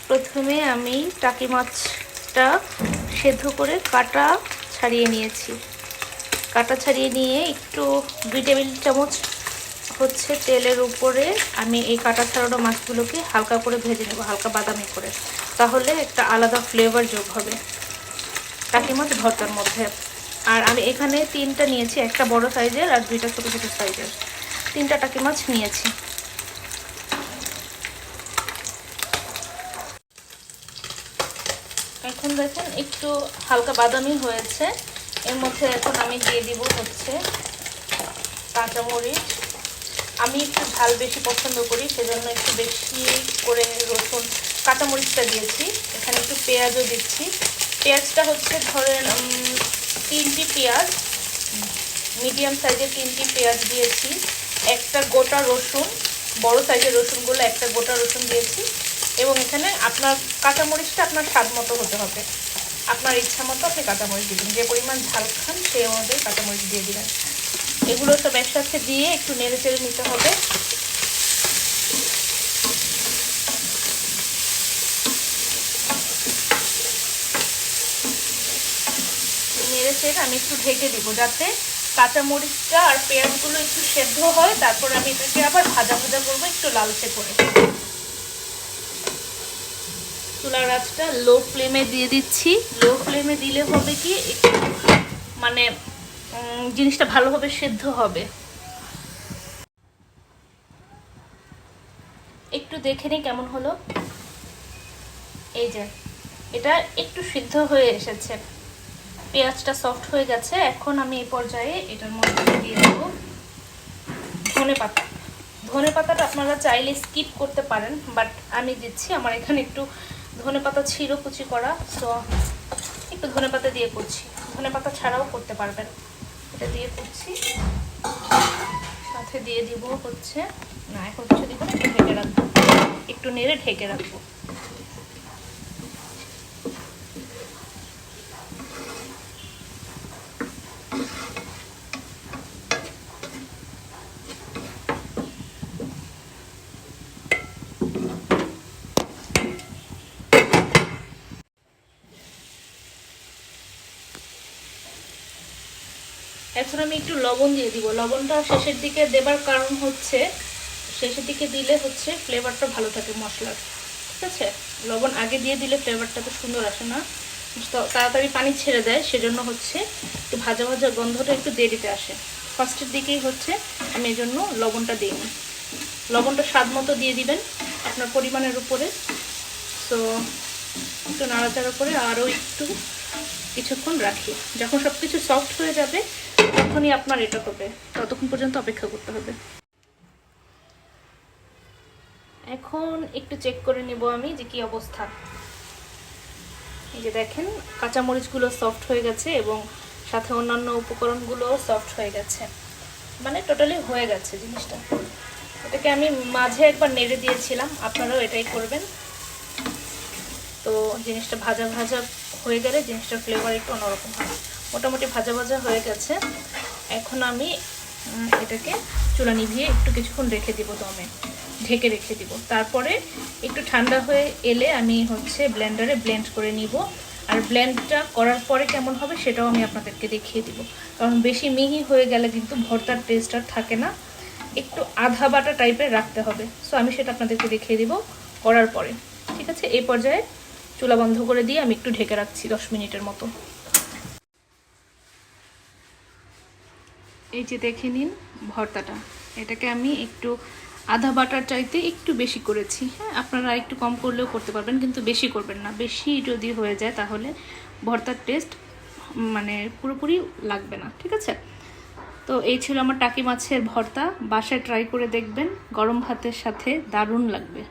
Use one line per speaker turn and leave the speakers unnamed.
প্রথমে আমি টাকি মাছটা সেদ্ধ করে কাটা ছাড়িয়ে নিয়েছি। কাটা ছাড়িয়ে নিয়ে একটু 2 টেবিল চামচ হচ্ছে তেলের উপরে আমি এই কাটা ছাড়ানো মাছগুলোকে হালকা করে ভেজে নেব, হালকা বাদামি করে। তাহলে একটা আলাদা ফ্লেভার যোগ হবে টাকি মাছ ভর্তার মধ্যে। আর আমি এখানে 3টা নিয়েছি, একটা বড় সাইজের আর 2টা ছোটো ছোটো সাইজের। 3টা টাকি মাছ নিয়েছি। এখন দেখেন একটু হালকা বাদামি হয়েছে। এর মধ্যে এখন আমি দিয়ে দিব হচ্ছে কাঁচামরিচ। আমি একটু ঝাল বেশি পছন্দ করি, সেজন্য একটু বেশি করে রসুন কাঁচামরিচটা দিয়েছি। এখানে একটু পেঁয়াজও দিচ্ছি। পেঁয়াজটা হচ্ছে ধরেন 3টি পেঁয়াজ, মিডিয়াম সাইজের 3টি পেঁয়াজ দিয়েছি। একটা গোটা রসুন, বড় সাইজের রসুনগুলো একটা গোটা রসুন দিয়েছি। এবং এখানে আপনার কাঁচামরিচটা আপনার স্বাদ মতো হতে হবে, আপনার ইচ্ছা মতো আপনি কাঁচামরিচ দিবেন, যে পরিমাণ ঝাল খান সেই অনুযায়ী কাঁচামরিচ দিয়ে দিবেন। এগুলো সব একসাথে দিয়ে একটু নেড়ে চেড়ে নিতে হবে। নেড়ে চেড়ে আমি একটু ঢেকে দিব, যাতে কাঁচামরিচটা আর পেঁয়াজগুলো একটু সেদ্ধ হয়। তারপর আমি এটাকে আবার ভাজা ভাজা করবো একটু লালচে করে। চুলার আঁচটা লো ফ্লেমে দিয়ে দিচ্ছি। লো ফ্লেমে দিলে হবে কি, মানে জিনিসটা ভালোভাবে সেদ্ধ হবে। একটু দেখে নিই কেমন হলো। এই যে এটা একটু সিদ্ধ হয়ে এসেছে, পেঁয়াজটা সফট হয়ে গেছে। এখন আমি এই পর্যায়ে এটার মধ্যে দিয়ে দেব ধনেপাতা। ধনেপাতাটা আপনারা চাইলে স্কিপ করতে পারেন, বাট আমি দিচ্ছি, আমার এখানে একটু ধনেপাতা ছিল কুচি করা, তো একটু ধনেপাতা দিয়ে করছি। ধনেপাতা ছাড়াও করতে পারবেন। এটা দিয়ে করছি, সাথে দিয়ে দিব হচ্ছে, না এখন কিছু দিব না, একটু ঢেকে রাখবো, একটু নেড়ে ঢেকে রাখবো। এখন আমি একটু লবণ দিয়ে দিব। লবণটা শেষের দিকে দেবার কারণ হচ্ছে, শেষের দিকে দিলে হচ্ছে ফ্লেভারটা ভালো থাকে মশলার, ঠিক আছে? লবণ আগে দিয়ে দিলে ফ্লেভারটা তো সুন্দর আসে না, তাড়াতাড়ি পানি ছেড়ে দেয়, সেজন্য হচ্ছে একটু ভাজা ভাজা গন্ধটা একটু দেরিতে আসে। ফার্স্টের দিকেই হচ্ছে আমি এই জন্য লবণটা দিই। লবণটা স্বাদ মতো দিয়ে দিবেন আপনার পরিমাণের উপরে। তো একটু নাড়াচাড়া করে আরও একটু কিছুক্ষণ রাখি। যখন সব কিছু সফট হয়ে যাবে তখনই আপনার এটা হবে, ততক্ষণ পর্যন্ত অপেক্ষা করতে হবে। এখন একটু চেক করে নেব আমি যে কি অবস্থা। এই যে দেখেন কাঁচামরিচগুলো সফট হয়ে গেছে এবং সাথে অন্যান্য উপকরণগুলো সফট হয়ে গেছে, মানে টোটালি হয়ে গেছে জিনিসটা। এটাকে আমি মাঝে একবার নেড়ে দিয়েছিলাম, আপনারাও এটাই করবেন। তো জিনিসটা ভাজা ভাজা হয়ে গেলে জিনিসটার ফ্লেভার একটু অন্যরকম হয়। মোটামুটি ভাজা ভাজা হয়ে গেছে। এখন আমি এটাকে চুলা নিভিয়ে একটু কিছুক্ষণ রেখে দিব, দমে ঢেকে রেখে দিব। তারপরে একটু ঠান্ডা হয়ে এলে আমি হচ্ছে ব্লেন্ডারে ব্লেন্ড করে নিব। আর ব্লেন্ডটা করার পরে কেমন হবে সেটাও আমি আপনাদেরকে দেখিয়ে দিব, কারণ বেশি মিহি হয়ে গেলে কিন্তু ভর্তার টেস্ট আর থাকে না, একটু আধা বাটা টাইপের রাখতে হবে। সো আমি সেটা আপনাদেরকে দেখিয়ে দিব করার পরে, ঠিক আছে? এই পর্যায়ে চুলা বন্ধ করে দিয়ে আমি একটু ঢেকে রাখছি 10 মিনিটের মতো। এই যে দেখে নিন ভর্তাটা, এটাকে আমি একটু আধা বাটার চাইতে একটু বেশি করেছি। হ্যাঁ, আপনারা একটু কম করলেও করতে পারবেন, কিন্তু বেশি করবেন না। বেশি যদি হয়ে যায় তাহলে ভর্তার টেস্ট মানে পুরোপুরি লাগবে না, ঠিক আছে? তো এই ছিল আমার টাকি মাছের ভর্তা। বাসায় ট্রাই করে দেখবেন, গরম ভাতের সাথে দারুণ লাগবে।